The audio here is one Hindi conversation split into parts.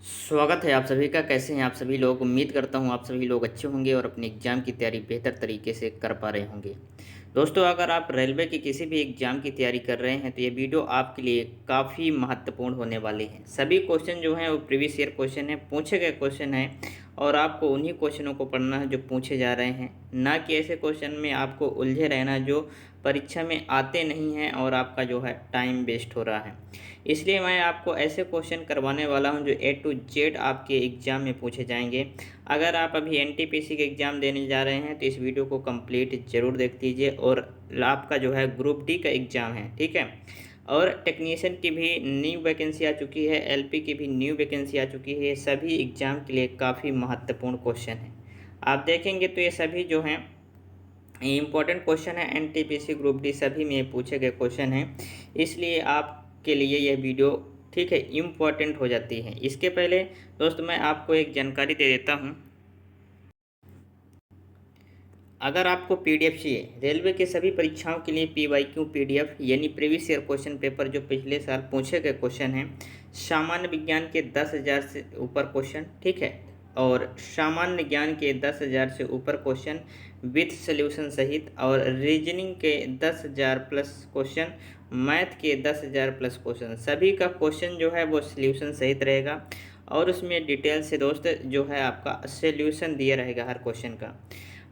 स्वागत है आप सभी का। कैसे हैं आप सभी लोग? उम्मीद करता हूं आप सभी लोग अच्छे होंगे और अपने एग्ज़ाम की तैयारी बेहतर तरीके से कर पा रहे होंगे। दोस्तों, अगर आप रेलवे की किसी भी एग्ज़ाम की तैयारी कर रहे हैं तो ये वीडियो आपके लिए काफ़ी महत्वपूर्ण होने वाली है। सभी क्वेश्चन जो हैं वो प्रीवियस ईयर क्वेश्चन हैं, पूछे गए क्वेश्चन हैं और आपको उन्हीं क्वेश्चनों को पढ़ना है जो पूछे जा रहे हैं, ना कि ऐसे क्वेश्चन में आपको उलझे रहना जो परीक्षा में आते नहीं हैं और आपका जो है टाइम वेस्ट हो रहा है। इसलिए मैं आपको ऐसे क्वेश्चन करवाने वाला हूं जो ए टू जेड आपके एग्ज़ाम में पूछे जाएंगे। अगर आप अभी एनटीपीसी के एग्ज़ाम देने जा रहे हैं तो इस वीडियो को कंप्लीट ज़रूर देख लीजिए। और आपका जो है ग्रुप डी का एग्ज़ाम है, ठीक है। और टेक्नीशियन की भी न्यू वैकेंसी आ चुकी है, एलपी की भी न्यू वैकेंसी आ चुकी है। ये सभी एग्ज़ाम के लिए काफ़ी महत्वपूर्ण क्वेश्चन है। आप देखेंगे तो ये सभी जो हैं इम्पॉर्टेंट क्वेश्चन है। एनटीपीसी ग्रुप डी सभी में पूछे गए क्वेश्चन हैं, इसलिए आपके लिए यह वीडियो ठीक है इम्पॉर्टेंट हो जाती है। इसके पहले दोस्तों मैं आपको एक जानकारी दे देता हूं। अगर आपको पीडीएफ चाहिए रेलवे के सभी परीक्षाओं के लिए, पीवाईक्यू पीडीएफ यानी प्रीवियस ईयर क्वेश्चन पेपर जो पिछले साल पूछे गए क्वेश्चन हैं, सामान्य विज्ञान के 10,000 से ऊपर क्वेश्चन, ठीक है, और सामान्य ज्ञान के 10,000 से ऊपर क्वेश्चन विथ सोल्यूशन सहित, और रीजनिंग के 10,000 प्लस क्वेश्चन, मैथ के 10,000 प्लस क्वेश्चन, सभी का क्वेश्चन जो है वो सोल्यूशन सहित रहेगा। और उसमें डिटेल से दोस्त जो है आपका सोल्यूशन दिया रहेगा हर क्वेश्चन का।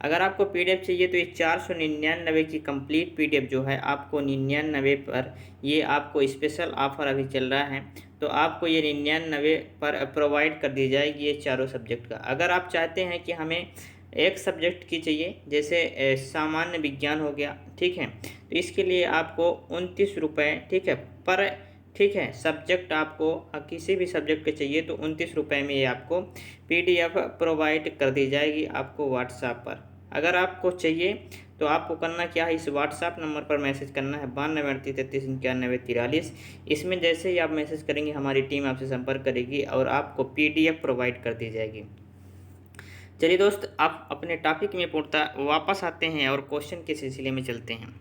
अगर आपको पीडीएफ चाहिए तो ये 499 की कंप्लीट पीडीएफ जो है आपको 99 पर, ये आपको स्पेशल ऑफर अभी चल रहा है, तो आपको ये 99 पर प्रोवाइड कर दी जाएगी ये चारों सब्जेक्ट का। अगर आप चाहते हैं कि हमें एक सब्जेक्ट की चाहिए, जैसे सामान्य विज्ञान हो गया, ठीक है, तो इसके लिए आपको 29 रुपये, ठीक है, पर, ठीक है, सब्जेक्ट आपको किसी भी सब्जेक्ट के चाहिए तो 29 रुपये में ये आपको पीडीएफ प्रोवाइड कर दी जाएगी आपको व्हाट्सएप पर। अगर आपको चाहिए तो आपको करना क्या है, इस व्हाट्सएप नंबर पर मैसेज करना है 9238339143। इसमें जैसे ही आप मैसेज करेंगे हमारी टीम आपसे संपर्क करेगी और आपको पीडीएफ प्रोवाइड कर दी जाएगी। चलिए दोस्त, आप अपने टॉपिक में पूर्णतः वापस आते हैं और क्वेश्चन के सिलसिले में चलते हैं।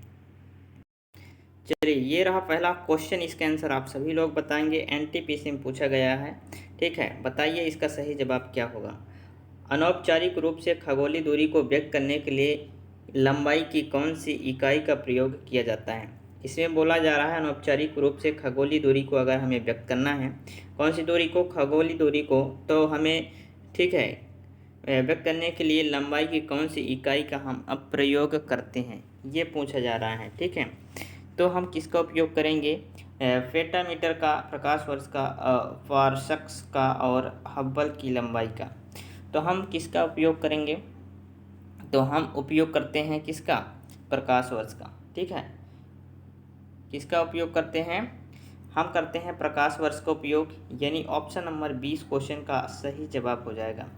चलिए, ये रहा पहला क्वेश्चन। इसका आंसर आप सभी लोग बताएंगे, एनटीपीसी में पूछा गया है, ठीक है। बताइए इसका सही जवाब क्या होगा। अनौपचारिक रूप से खगोलीय दूरी को व्यक्त करने के लिए लंबाई की कौन सी इकाई का प्रयोग किया जाता है। इसमें बोला जा रहा है अनौपचारिक रूप से खगोलीय दूरी को अगर हमें व्यक्त करना है, कौन सी दूरी को, खगोलीय दूरी को, तो हमें, ठीक है, व्यक्त करने के लिए लंबाई की कौन सी इकाई का हम अब प्रयोग करते हैं, ये पूछा जा रहा है, ठीक है। तो हम किसका उपयोग करेंगे, पेंटामीटर का, प्रकाश वर्ष का, पारसेक का और हब्बल की लंबाई का। तो हम किसका उपयोग करेंगे, तो हम उपयोग करते हैं किसका, प्रकाश वर्ष का, ठीक है। किसका उपयोग करते हैं, हम करते हैं प्रकाश वर्ष का उपयोग, यानी ऑप्शन नंबर 20 क्वेश्चन का सही जवाब हो जाएगा।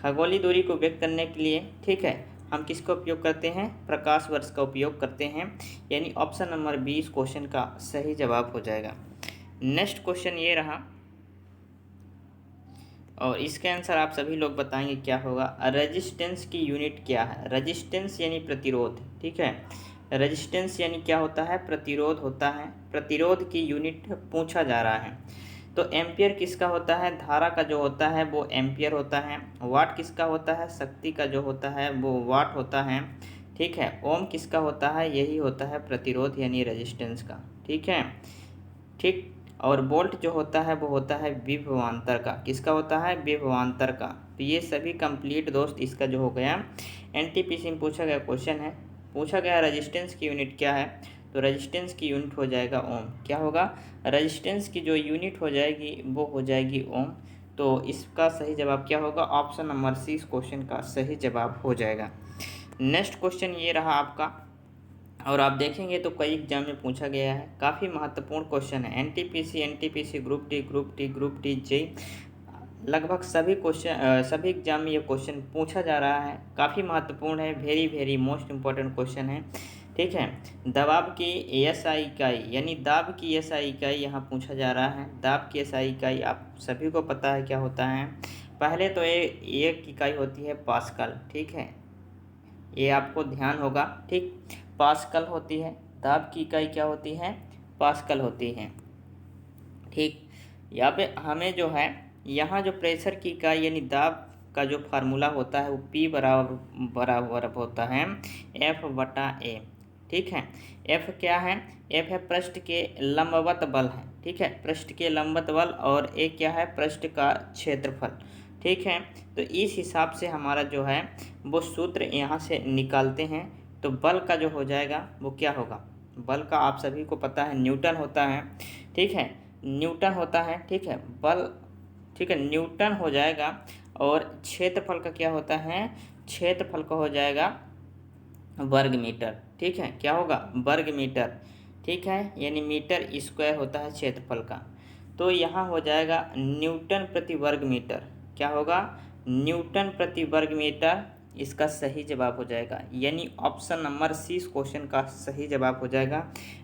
खगोलीय दूरी को व्यक्त करने के लिए, ठीक है, हम किसका उपयोग करते हैं, प्रकाश वर्ष का उपयोग करते हैं, यानी ऑप्शन नंबर 20 क्वेश्चन का सही जवाब हो जाएगा। नेक्स्ट क्वेश्चन ये रहा और इसके आंसर आप सभी लोग बताएंगे क्या होगा। रेजिस्टेंस की यूनिट क्या है। रेजिस्टेंस यानी प्रतिरोध, ठीक है। रेजिस्टेंस यानी क्या होता है, प्रतिरोध होता है। प्रतिरोध की यूनिट पूछा जा रहा है। तो एम्पियर किसका होता है, धारा का जो होता है वो एम्पियर होता है। वाट किसका होता है, शक्ति का जो होता है वो वाट होता है, ठीक है। ओम किसका होता है, यही होता है प्रतिरोध यानी रेजिस्टेंस का, ठीक है, ठीक। और बोल्ट जो होता है वो होता है विभवांतर का, किसका होता है, विभवांतर का। तो ये सभी कंप्लीट दोस्त इसका जो हो गया एनटीपीसी में पूछा गया क्वेश्चन है। पूछा गया रेजिस्टेंस की यूनिट क्या है, तो रेजिस्टेंस की यूनिट हो जाएगा ओम। क्या होगा, रेजिस्टेंस की जो यूनिट हो जाएगी वो हो जाएगी ओम। तो इसका सही जवाब क्या होगा, ऑप्शन नंबर सी इस क्वेश्चन का सही जवाब हो जाएगा। नेक्स्ट क्वेश्चन ये रहा आपका, और आप देखेंगे तो कई एग्जाम में पूछा गया है, काफ़ी महत्वपूर्ण क्वेश्चन है। एनटीपीसी ग्रुप डी जेई, लगभग सभी क्वेश्चन, सभी एग्जाम में ये क्वेश्चन पूछा जा रहा है। काफ़ी महत्वपूर्ण है, very very most important question है, ठीक है। दबाव की एसआई इकाई यानी दाब की एसआई इकाई यहाँ पूछा जा रहा है। दाब की एसआई इकाई आप सभी को पता है क्या होता है। पहले तो एक इकाई होती है पास्कल, ठीक है, ये आपको ध्यान होगा, ठीक। पास्कल होती है, दाब की इकाई क्या होती है, पास्कल होती है, ठीक। यहाँ पे हमें जो है यहाँ जो प्रेशर की इकाई यानी दाब का जो फार्मूला होता है वो P बराबर होता है F/A। ठीक है, F क्या है? F है पृष्ठ के लंबवत बल है। ठीक है, पृष्ठ के लंबवत बल, और A क्या है? पृष्ठ का क्षेत्रफल। ठीक है, तो इस हिसाब से हमारा जो है वो सूत्र यहाँ से निकालते हैं। तो बल का जो हो जाएगा वो क्या होगा? बल का आप सभी को पता है न्यूटन होता है। ठीक है, न्यूटन होता है। ठीक है, बल, ठीक है, न्यूटन हो जाएगा। और क्षेत्रफल का क्या होता है? क्षेत्रफल का हो जाएगा वर्ग मीटर। ठीक है, क्या होगा? वर्ग मीटर। ठीक है, यानी मीटर स्क्वायर होता है क्षेत्रफल का। तो यहाँ हो जाएगा न्यूटन प्रति वर्ग मीटर। क्या होगा? न्यूटन प्रति वर्ग मीटर इसका सही जवाब हो जाएगा, यानी ऑप्शन नंबर सी इस क्वेश्चन का सही जवाब हो जाएगा,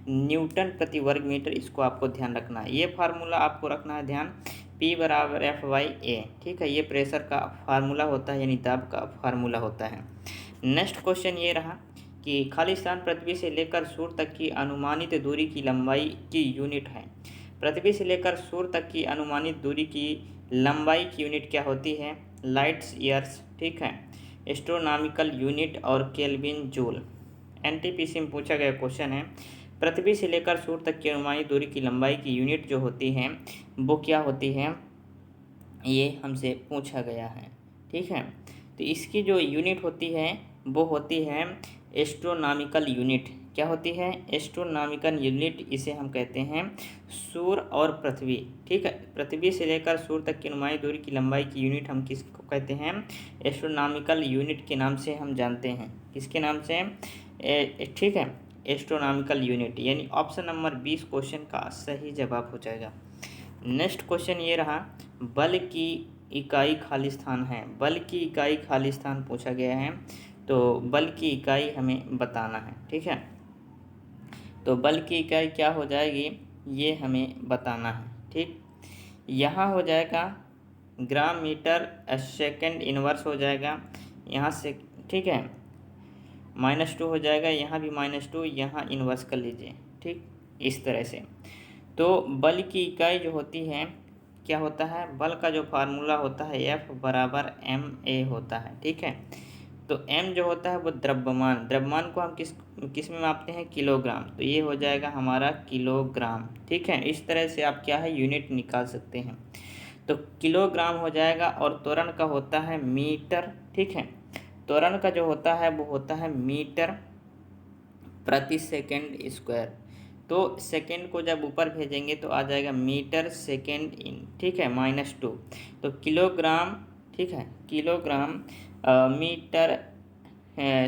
न्यूटन प्रति वर्ग मीटर। इसको आपको ध्यान रखना है, ये फार्मूला आपको रखना है ध्यान, P बराबर F/A। ठीक है, ये प्रेशर का फार्मूला होता है, यानी दाब का फार्मूला होता है। नेक्स्ट क्वेश्चन ये रहा कि खाली स्थान पृथ्वी से लेकर सूर्य तक की अनुमानित दूरी की लंबाई की यूनिट है। पृथ्वी से लेकर सूर्य तक की अनुमानित दूरी की लंबाई की यूनिट क्या होती है? Lights years. ठीक है, एस्ट्रोनॉमिकल यूनिट और केल्विन जूल। एनटीपीसी में पूछा गया क्वेश्चन है, पृथ्वी से लेकर सूर्य तक की अनुमानित दूरी की लंबाई की यूनिट जो होती है वो क्या होती है? ये हमसे पूछा गया है। ठीक है, तो इसकी जो यूनिट होती है वो होती है एस्ट्रोनॉमिकल यूनिट। क्या होती है? एस्ट्रोनॉमिकल यूनिट, इसे हम कहते हैं सूर्य और पृथ्वी। ठीक है, पृथ्वी से लेकर सूर्य तक की अनुमानित दूरी की लंबाई की यूनिट हम किसको कहते हैं? एस्ट्रोनॉमिकल यूनिट के नाम से हम जानते हैं। किसके नाम से? ठीक है, एस्ट्रोनॉमिकल यूनिट, यानी ऑप्शन नंबर 20 क्वेश्चन का सही जवाब हो जाएगा। नेक्स्ट क्वेश्चन ये रहा, बल की इकाई खाली स्थान है। बल की इकाई खाली स्थान पूछा गया है, तो बल की इकाई हमें बताना है। ठीक है, तो बल की इकाई क्या हो जाएगी ये हमें बताना है। ठीक, यहाँ हो जाएगा ग्राम मीटर सेकेंड इनवर्स हो जाएगा यहाँ से। ठीक है, -2 हो जाएगा, यहाँ भी -2, यहाँ इन्वर्स कर लीजिए। ठीक, इस तरह से। तो बल की इकाई जो होती है क्या होता है? बल का जो फार्मूला होता है F बराबर ma होता है। ठीक है, तो m जो होता है वो द्रव्यमान, द्रव्यमान को हम किस में मापते हैं? किलोग्राम। तो ये हो जाएगा हमारा किलोग्राम। ठीक है, इस तरह से आप क्या है यूनिट निकाल सकते हैं। तो किलोग्राम हो जाएगा, और त्वरण का होता है मीटर। ठीक है, त्वरण का जो होता है वो होता है मीटर प्रति सेकंड स्क्वायर। तो सेकंड को जब ऊपर भेजेंगे तो आ जाएगा मीटर सेकंड इन। ठीक है, -2, तो किलोग्राम। ठीक है, किलोग्राम मीटर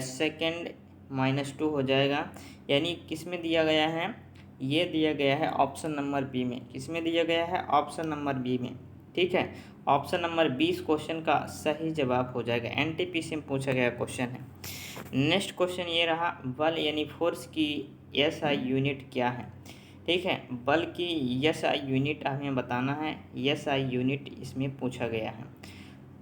सेकंड -2 हो जाएगा, यानी किस में दिया गया है? ये दिया गया है ऑप्शन नंबर बी में। किस में दिया गया है? ऑप्शन नंबर बी में। ठीक है, ऑप्शन नंबर 20 क्वेश्चन का सही जवाब हो जाएगा, एनटीपीसी में पूछा गया क्वेश्चन है। नेक्स्ट क्वेश्चन ये रहा, बल यानी फोर्स की एसआई यूनिट क्या है? ठीक है, बल की एसआई यूनिट हमें बताना है, एसआई यूनिट इसमें पूछा गया है।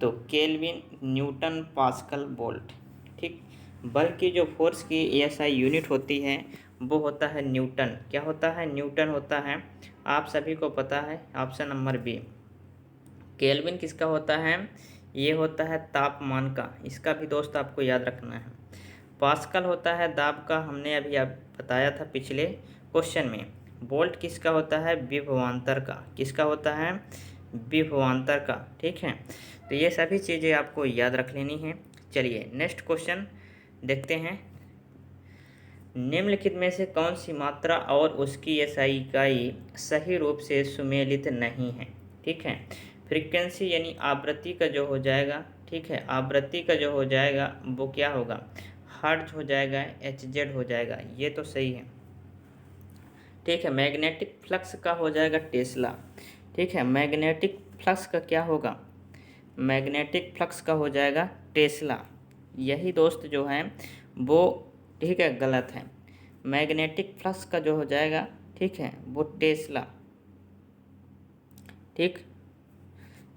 तो केल्विन, न्यूटन, पास्कल, वोल्ट। ठीक, बल की जो फोर्स की एसआई यूनिट होती है वो होता है न्यूटन। क्या होता है? न्यूटन होता है, आप सभी को पता है, ऑप्शन नंबर बी। केल्विन किसका होता है? ये होता है तापमान का, इसका भी दोस्त आपको याद रखना है। पास्कल होता है दाब का, हमने अभी आप बताया था पिछले क्वेश्चन में। वोल्ट किसका होता है? विभवांतर का। किसका होता है? विभवांतर का। ठीक है, तो ये सभी चीज़ें आपको याद रख लेनी है। चलिए नेक्स्ट क्वेश्चन देखते हैं। निम्नलिखित में से कौन सी मात्रा और उसकी एसआई इकाई सही रूप से सुमेलित नहीं है? ठीक है, फ्रीक्वेंसी यानी आवृत्ति का जो हो जाएगा, ठीक है, आवृत्ति का जो हो जाएगा वो क्या होगा? हर्ट्ज हो जाएगा, HZ हो जाएगा, ये तो सही है। ठीक है, मैग्नेटिक फ्लक्स का हो जाएगा टेस्ला। ठीक है, मैग्नेटिक फ्लक्स का क्या होगा? मैग्नेटिक फ्लक्स का हो जाएगा टेस्ला। यही दोस्त जो है वो, ठीक है, गलत है। मैग्नेटिक फ्लक्स का जो हो जाएगा, ठीक है, वो टेस्ला। ठीक,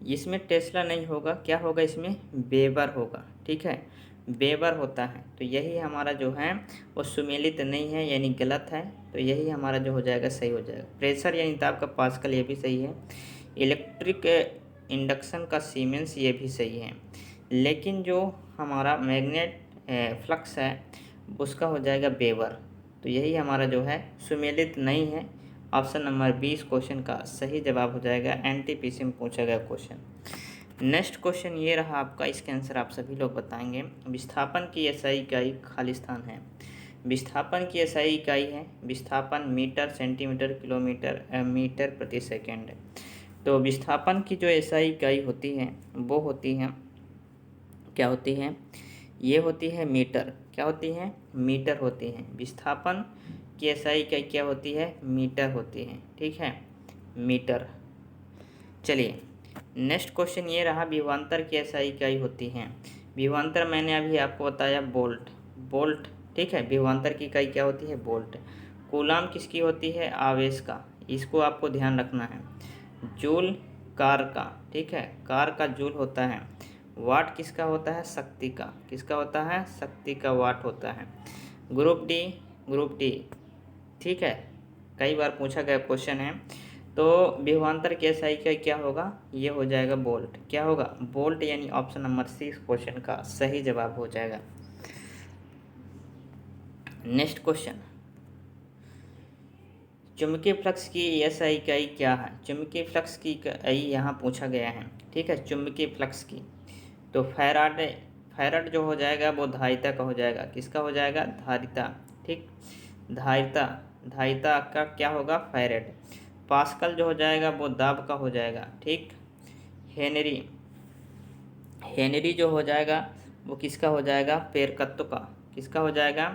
इसमें टेस्ला नहीं होगा, क्या होगा इसमें? वेबर होगा। ठीक है, वेबर होता है। तो यही हमारा जो है वो सुमेलित नहीं है, यानी गलत है। तो यही हमारा जो हो जाएगा सही हो जाएगा। प्रेशर यानी ताप का पास्कल, ये भी सही है। इलेक्ट्रिक इंडक्शन का सीमेंस, ये भी सही है। लेकिन जो हमारा मैग्नेट फ्लक्स है उसका हो जाएगा वेबर। तो यही हमारा जो है सुमेलित नहीं है। ऑप्शन नंबर 20 क्वेश्चन का सही जवाब हो जाएगा। एनटीपीसी में पूछा गया क्वेश्चन। नेक्स्ट क्वेश्चन ये रहा आपका, इसके आंसर आप सभी लोग बताएंगे। विस्थापन की एसआई इकाई खालिस्तान है। विस्थापन की एसआई इकाई है, विस्थापन मीटर, सेंटीमीटर, किलोमीटर, मीटर प्रति सेकेंड है। तो विस्थापन की जो एसआई इकाई होती है वो होती है, क्या होती है, ये होती है मीटर। क्या होती है? मीटर होती है। विस्थापन की एसआई इकाई क्या होती है? मीटर होती है। ठीक है, मीटर। चलिए नेक्स्ट क्वेश्चन ये रहा, विभवांतर की एसआई इकाई होती है। विभवांतर मैंने अभी आपको बताया वोल्ट, वोल्ट। ठीक है, विभवांतर की इकाई क्या होती है? वोल्ट। कूलाम किसकी होती है? आवेश का। इसको आपको ध्यान रखना है। जूल कार का, ठीक है, कार का जूल होता है। वाट किसका होता है? शक्ति का। किसका होता है? शक्ति का वाट होता है। ग्रुप डी, ग्रुप डी, ठीक है, कई बार पूछा गया क्वेश्चन है। तो विभवांतर की एसआई का क्या होगा? ये हो जाएगा वोल्ट। क्या होगा? वोल्ट, यानी ऑप्शन नंबर 6 क्वेश्चन का सही जवाब हो जाएगा। नेक्स्ट क्वेश्चन, चुंबकीय फ्लक्स की एसआई इकाई क्या है? चुंबकीय फ्लक्स की इकाई यहाँ पूछा गया है। ठीक है, चुंबकीय फ्लक्स की। तो फैराड, फैराड जो हो जाएगा वो धारिता का हो जाएगा। किसका हो जाएगा? धारिता। ठीक, धारिता, धारिता का क्या होगा? फैराड। पास्कल जो हो जाएगा वो दाब का हो जाएगा। ठीक, हेनरी, हेनरी जो हो जाएगा वो किसका हो जाएगा? प्रेरकत्व का। किसका हो जाएगा?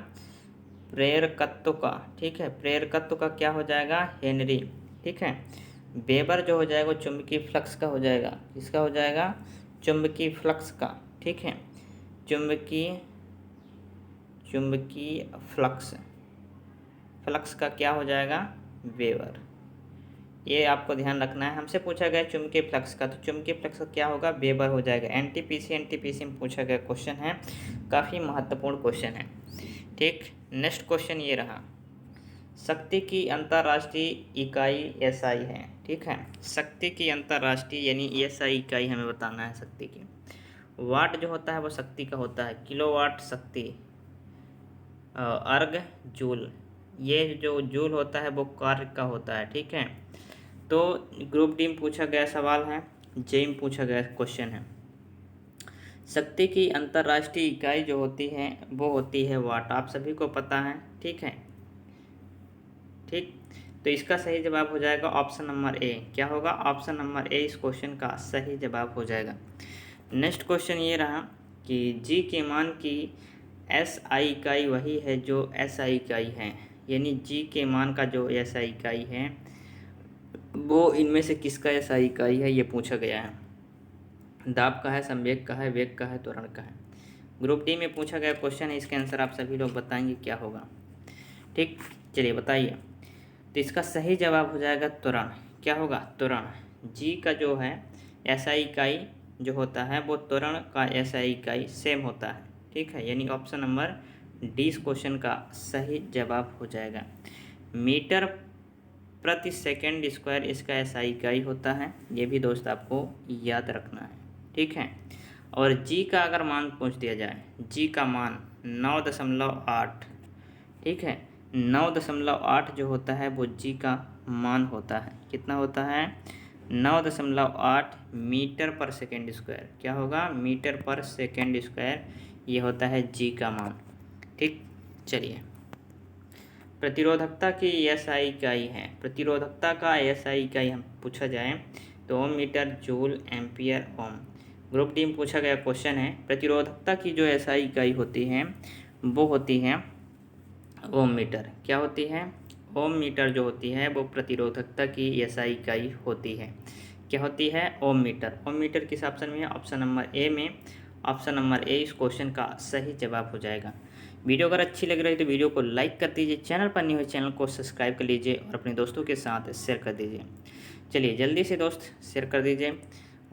प्रेरकत्व का। ठीक है, प्रेरकत्व का क्या हो जाएगा? हेनरी। ठीक है, वेबर जो हो जाएगा वो चुंबकीय फ्लक्स का हो जाएगा। किसका हो जाएगा? चुंबकीय फ्लक्स का। ठीक है, चुंबकीय, चुंबकीय फ्लक्स, फ्लक्स का क्या हो जाएगा? वेबर। ये आपको ध्यान रखना है। हमसे पूछा गया चुंबकीय फ्लक्स का, तो चुंबकीय फ्लक्स का क्या होगा? वेबर हो जाएगा। एनटीपीसी, एनटीपीसी में पूछा गया क्वेश्चन है, काफ़ी महत्वपूर्ण क्वेश्चन है। ठीक, नेक्स्ट क्वेश्चन ये रहा, शक्ति की अंतर्राष्ट्रीय इकाई एसआई है। ठीक है, शक्ति की अंतर्राष्ट्रीय यानी एसआई इकाई हमें बताना है शक्ति की। वाट जो होता है वो शक्ति का होता है, किलोवाट शक्ति। अर्ग, जूल, ये जो जूल होता है वो कार्य का होता है। ठीक है, तो ग्रुप डी में पूछा गया सवाल है, जेई में पूछा गया क्वेश्चन है। शक्ति की अंतर्राष्ट्रीय इकाई जो होती है वो होती है वाट, आप सभी को पता है। ठीक है, ठीक, तो इसका सही जवाब हो जाएगा ऑप्शन नंबर ए। क्या होगा? ऑप्शन नंबर ए इस क्वेश्चन का सही जवाब हो जाएगा। नेक्स्ट क्वेश्चन ये रहा कि जी के मान की एस आई इकाई वही है जो एस आई इकाई है, यानी जी के मान का जो एस आई इकाई है वो इनमें से किसका एस आई इकाई है, ये पूछा गया है। दाब का है, संवेग का है, वेग का है, त्वरण का है। ग्रुप डी में पूछा गया क्वेश्चन है, इसके आंसर आप सभी लोग बताएंगे क्या होगा। ठीक, चलिए बताइए। तो इसका सही जवाब हो जाएगा त्वरण। क्या होगा? त्वरण। जी का जो है एसआई इकाई जो होता है वो त्वरण का एसआई इकाई सेम होता है। ठीक है, यानी ऑप्शन नंबर डी इस क्वेश्चन का सही जवाब हो जाएगा। मीटर प्रति सेकंड स्क्वायर इसका एसआई इकाई होता है, ये भी दोस्त आपको याद रखना है। ठीक है, और जी का अगर मान पूछ दिया जाए, जी का मान 9.8, ठीक है, 9.8 जो होता है वो जी का मान होता है। कितना होता है? 9.8 मीटर पर सेकेंड स्क्वायर। क्या होगा? मीटर पर सेकेंड स्क्वायर, ये होता है जी का मान। ठीक, चलिए प्रतिरोधकता की एसआई इकाई है। प्रतिरोधकता का एसआई इकाई हम पूछा जाए तो ओम, मीटर, जूल, एम्पियर, ओम। ग्रुप डी में पूछा गया क्वेश्चन है, प्रतिरोधकता की जो एसआई इकाई होती है वो होती है ओम मीटर। क्या होती है? ओम मीटर जो होती है वो प्रतिरोधकता की एसआई इकाई होती है। क्या होती है? ओम मीटर। ओम मीटर किस ऑप्शन में है? ऑप्शन नंबर ए में। ऑप्शन नंबर ए इस क्वेश्चन का सही जवाब हो जाएगा। वीडियो अगर अच्छी लग रही है तो वीडियो को लाइक कर दीजिए, चैनल पर नहीं हुए चैनल को सब्सक्राइब कर लीजिए और अपने दोस्तों के साथ शेयर कर दीजिए। चलिए जल्दी से दोस्त शेयर कर दीजिए।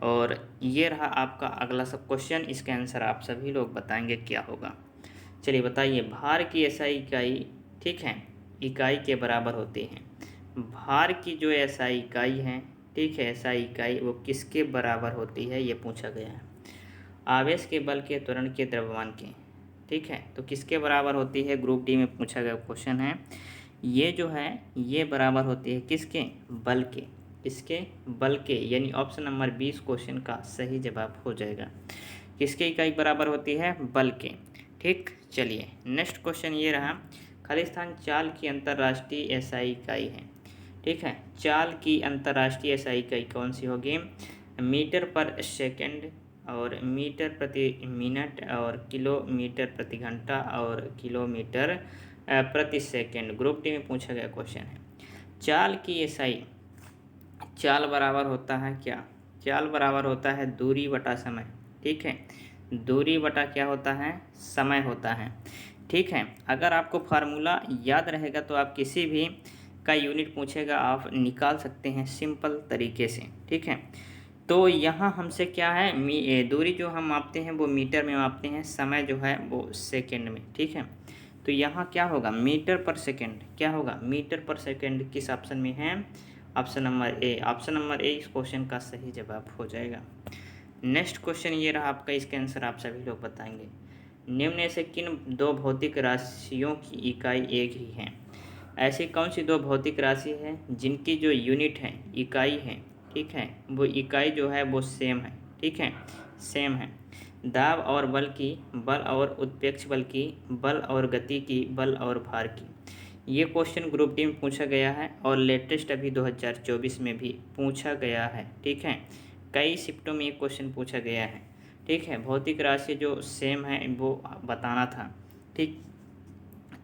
और ये रहा आपका अगला सब क्वेश्चन, इसके आंसर आप सभी लोग बताएंगे क्या होगा। चलिए बताइए, भार की एसआई इकाई, ठीक है, इकाई के बराबर होती है। भार की जो एसआई इकाई है ठीक है, SI इकाई वो किसके बराबर होती है, ये पूछा गया है। आवेश के, बल के, त्वरण के, द्रव्यमान के, ठीक है, तो किसके बराबर होती है, ग्रुप डी में पूछा गया क्वेश्चन है। ये जो है ये बराबर होती है किसके, बल के, किसके, बल के, यानी ऑप्शन नंबर 20 क्वेश्चन का सही जवाब हो जाएगा। किसके इकाई बराबर होती है, बल के। ठीक, चलिए नेक्स्ट क्वेश्चन ये रहा, खालिस्तान चाल की अंतर्राष्ट्रीय SI इकाई है। ठीक है, चाल की अंतर्राष्ट्रीय SI इकाई कौन सी होगी, मीटर पर सेकंड और मीटर प्रति मिनट और किलोमीटर प्रति घंटा और किलोमीटर प्रति सेकंड। ग्रुप डी में पूछा गया क्वेश्चन है। चाल की SI, चाल बराबर होता है क्या, चाल बराबर होता है दूरी बटा समय। ठीक है, दूरी बटा क्या होता है, समय होता है। ठीक है, अगर आपको फार्मूला याद रहेगा तो आप किसी भी का यूनिट पूछेगा आप निकाल सकते हैं सिंपल तरीके से। ठीक है, तो यहाँ हमसे क्या है, दूरी जो हम मापते हैं वो मीटर में मापते हैं, समय जो है वो सेकंड में। ठीक है, तो यहाँ क्या होगा, मीटर पर सेकंड, क्या होगा, मीटर पर सेकंड किस ऑप्शन में है, option number A. Option number A इस क्वेश्चन का सही जवाब हो जाएगा। नेक्स्ट क्वेश्चन ये रहा आपका, इसके आंसर आप सभी लोग बताएंगे। निम्न में से किन दो भौतिक राशियों की इकाई एक ही है। ऐसी कौन सी दो भौतिक राशि है जिनकी जो यूनिट है, इकाई है, ठीक है, वो इकाई जो है वो सेम है। ठीक है, सेम है। दाब और बल की, बल और उत्प्रेक्ष बल की, बल और गति की, बल और भार की। ये क्वेश्चन ग्रुप डी में पूछा गया है और लेटेस्ट अभी 2024 में भी पूछा गया है। ठीक है, कई शिफ्टों में ये क्वेश्चन पूछा गया है। ठीक है, भौतिक राशि जो सेम है वो बताना था। ठीक,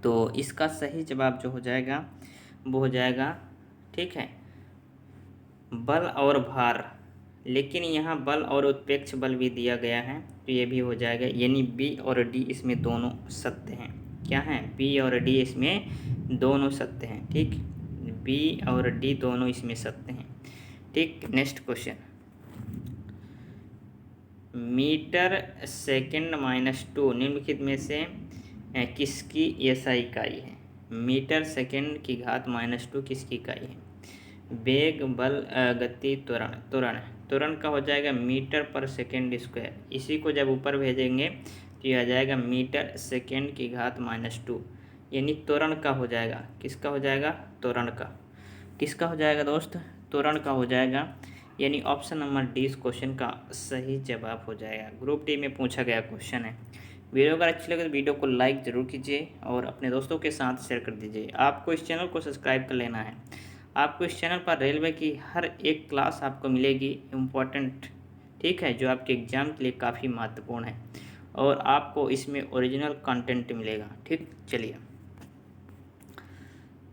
तो इसका सही जवाब जो हो जाएगा वो हो जाएगा, ठीक है, बल और भार। लेकिन यहाँ बल और उत्प्रेक्ष बल भी दिया गया है तो ये भी हो जाएगा, यानी बी और डी इसमें दोनों सत्य हैं। क्या हैं, बी और डी इसमें दोनों सत्य हैं। ठीक, बी और डी दोनों इसमें सत्य हैं। ठीक, नेक्स्ट क्वेश्चन, मीटर सेकंड -2 निम्नलिखित में से किसकी SI इकाई है। मीटर सेकंड की घात -2 किसकी इकाई है, वेग, बल, गति, त्वरण। त्वरण, त्वरण का हो जाएगा मीटर पर सेकंड स्क्वायर। इसी को जब ऊपर भेजेंगे तो यह आ जाएगा मीटर सेकंड की घात -2, यानी त्वरण का हो जाएगा, किसका हो जाएगा, त्वरण का। किसका हो जाएगा दोस्त, त्वरण का हो जाएगा, यानी ऑप्शन नंबर डी इस क्वेश्चन का सही जवाब हो जाएगा। ग्रुप डी में पूछा गया क्वेश्चन है। वीडियो अगर अच्छी लगे तो वीडियो को लाइक ज़रूर कीजिए और अपने दोस्तों के साथ शेयर कर दीजिए। आपको इस चैनल को सब्सक्राइब कर लेना है। आपको इस चैनल पर रेलवे की हर एक क्लास आपको मिलेगी इम्पोर्टेंट, ठीक है, जो आपके एग्ज़ाम के लिए काफ़ी महत्वपूर्ण है और आपको इसमें ओरिजिनल कंटेंट मिलेगा। ठीक, चलिए,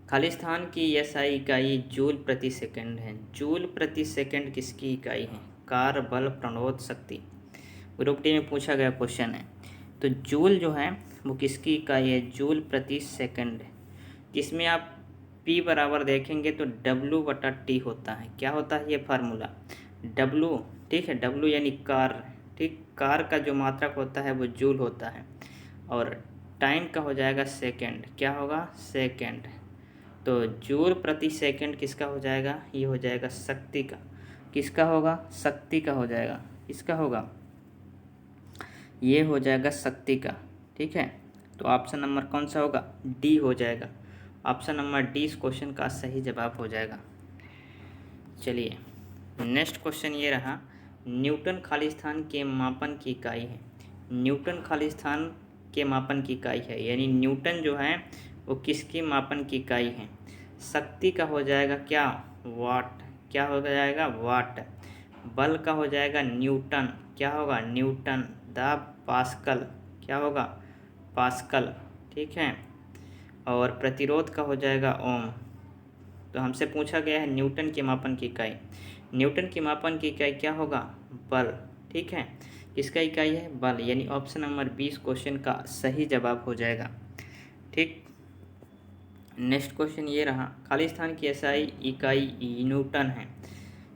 खालिस्तान की SI इकाई जूल प्रति सेकंड है। जूल प्रति सेकंड किसकी इकाई है, कार, बल, प्रणोद, शक्ति। ग्रुप डी में पूछा गया क्वेश्चन है। तो जूल जो है वो किसकी इकाई है, जूल प्रति सेकंड। इसमें आप P बराबर देखेंगे तो W/T होता है। क्या होता है ये फार्मूला, W। ठीक है, W यानी कार। ठीक, कार का जो मात्रक होता है वो जूल होता है और टाइम का हो जाएगा सेकंड। क्या होगा, सेकंड। तो जूल प्रति सेकंड किसका हो जाएगा, ये हो जाएगा शक्ति का। किसका होगा, शक्ति का हो जाएगा। किसका होगा, ये हो जाएगा शक्ति का। ठीक है, तो ऑप्शन नंबर कौन सा होगा, डी हो जाएगा। ऑप्शन नंबर डी इस क्वेश्चन का सही जवाब हो जाएगा। चलिए, नेक्स्ट क्वेश्चन ये रहा, न्यूटन खालिस्तान के मापन की इकाई है। न्यूटन खालिस्तान के मापन की इकाई है, यानी न्यूटन जो है वो किसकी मापन की इकाई है, शक्ति का हो जाएगा क्या, वाट। क्या हो जाएगा, वाट। बल का हो जाएगा न्यूटन। क्या होगा, न्यूटन। दाब, पास्कल। क्या होगा, पास्कल। ठीक है, और प्रतिरोध का हो जाएगा ओम। तो हमसे पूछा गया है न्यूटन के मापन की इकाई। न्यूटन की मापन की इकाई क्या होगा, बल। ठीक है, किसका इकाई है, बल, यानी ऑप्शन नंबर 20 क्वेश्चन का सही जवाब हो जाएगा। ठीक, नेक्स्ट क्वेश्चन ये रहा, खालिस्तान की SI इकाई न्यूटन है।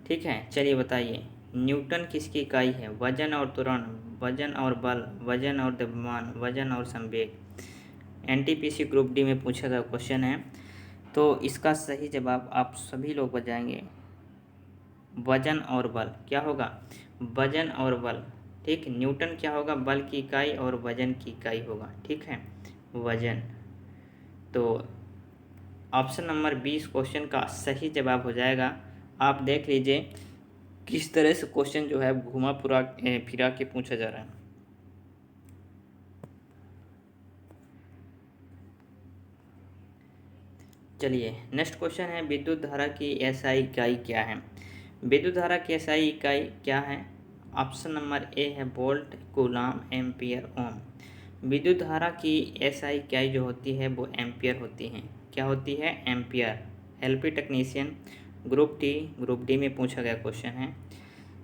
ठीक है, चलिए बताइए, न्यूटन किसकी इकाई है, वजन और त्वरण, वजन और बल, वजन और द्रव्यमान, वजन और संवेग। NTPC ग्रुप डी में पूछा गया क्वेश्चन है, तो इसका सही जवाब आप सभी लोग बताएंगे। वजन और बल, क्या होगा, वजन और बल। ठीक, न्यूटन क्या होगा, बल की इकाई और वजन की इकाई होगा। ठीक है, वजन। तो ऑप्शन नंबर 20 क्वेश्चन का सही जवाब हो जाएगा। आप देख लीजिए किस तरह से क्वेश्चन जो है घुमा फिरा के पूछा जा रहा है। चलिए नेक्स्ट क्वेश्चन है, विद्युत धारा की एसआई इकाई क्या है। विद्युत धारा की एसआई इकाई क्या है। ऑप्शन नंबर ए है वोल्ट, कूलाम, एम्पियर, ओम। विद्युत धारा की एसआई इकाई जो होती है वो एम्पियर होती है। क्या होती है, ampere. LP technician group D में पूछा गया क्वेश्चन है।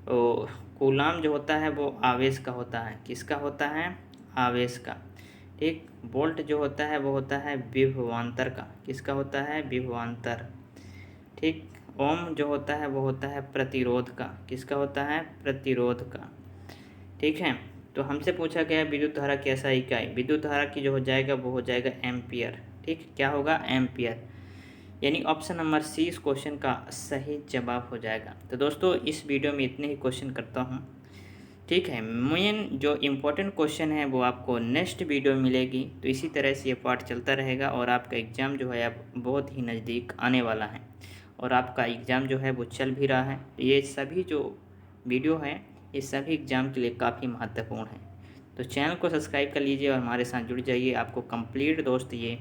तो कूलाम जो होता है वो आवेश का होता है। किसका होता है, आवेश का। ठीक, वोल्ट जो होता है वो होता है विभवांतर का। किसका होता है, विभवांतर। ठीक, ओम जो होता है वो होता है प्रतिरोध का। किसका होता है, प्रतिरोध का। ठीक है, तो हमसे पूछा गया विद्युत धारा की एसआई इकाई, विद्युत धारा की जो हो जाएगा वो हो जाएगा एम्पियर। ठीक, क्या होगा, एम्पियर। यानी ऑप्शन नंबर सी इस क्वेश्चन का सही जवाब हो जाएगा। तो दोस्तों इस वीडियो में इतने ही क्वेश्चन करता हूँ। ठीक है, मेन जो इम्पोर्टेंट क्वेश्चन है वो आपको नेक्स्ट वीडियो में मिलेगी। तो इसी तरह से ये पार्ट चलता रहेगा और आपका एग्ज़ाम जो है अब बहुत ही नज़दीक आने वाला है और आपका एग्ज़ाम जो है वो चल भी रहा है। ये सभी जो वीडियो है ये सभी एग्ज़ाम के लिए काफ़ी महत्वपूर्ण है। तो चैनल को सब्सक्राइब कर लीजिए और हमारे साथ जुड़ जाइए। आपको कंप्लीट दोस्त ये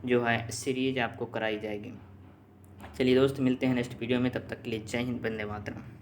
जो है सीरीज आपको कराई जाएगी। चलिए दोस्त, मिलते हैं नेक्स्ट वीडियो में, तब तक के लिए जय हिंद, वंदे मातरम।